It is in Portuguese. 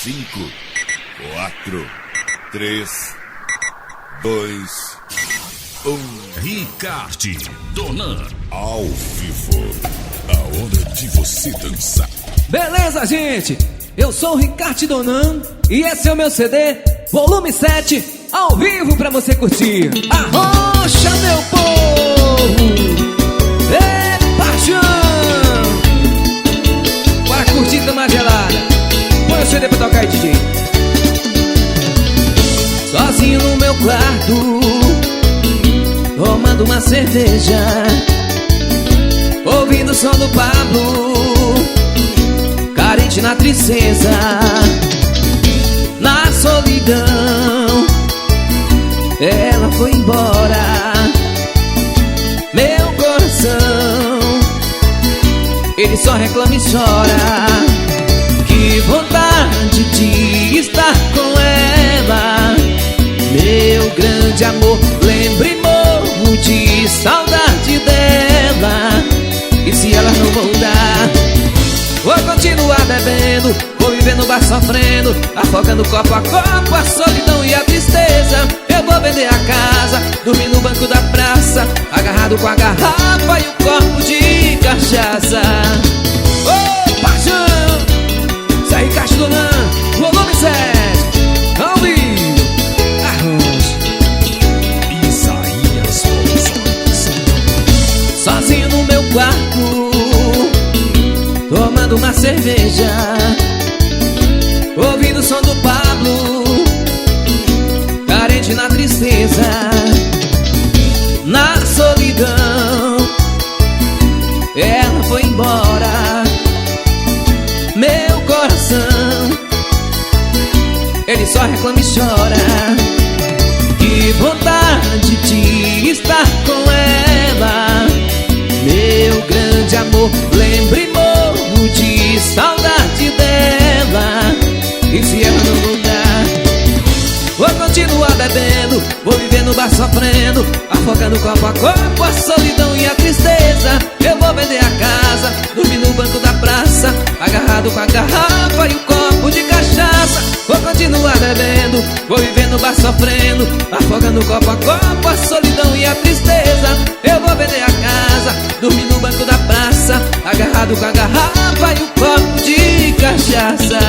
5, 4, 3, 2, 1. Ricardo Donan. Ao vivo, a hora de você dançar. Beleza, gente? Eu sou o Ricardo Donan e esse é o meu CD, volume 7, ao vivo pra você curtir. Arrocha, meu povo! É paixão! Para curtir cama gelada, põe o CD pra tocar aí, DJ. Sozinho no meu quarto, tomando uma cerveja, ouvindo o som do Pablo, carente na tristeza, na solidão. Ela foi embora, meu coração, ele só reclama e chora. Que vontade de estar com ela, meu grande amor. Lembro e morro de saudade dela. E se ela não voltar, vou continuar bebendo, vou viver no bar sofrendo, afogando copo a copo a solidão e a tristeza. Eu vou vender a casa, dormir no banco da praça, agarrado com a garrafa e o copo de cachaça. Ô, paixão! Isso aí, Ricardo Donan, volume 7, ao vivo, arrocha. Isaías Produções. Sozinho no meu quarto, tomando uma cerveja, ouvindo o som do Pablo, carente na tristeza, na solidão. Ela foi embora, meu coração, ele só reclama e chora. Que vontade de estar com ela, meu grande amor. Lembro e morro de saudade dela. E se ela não voltar, vou continuar bebendo, vou viver no bar sofrendo, afogando copo a copo a solidão e a tristeza. Eu vou vender a casa, dormir no banco da praça, agarrado com a garrafa e o copo de cachaça. Vou continuar bebendo, vou viver no bar sofrendo, afogando copo a copo a solidão e a tristeza. Eu vou vender a casa, dormir no banco da praça, agarrado com a garrafa e o copo de cachaça.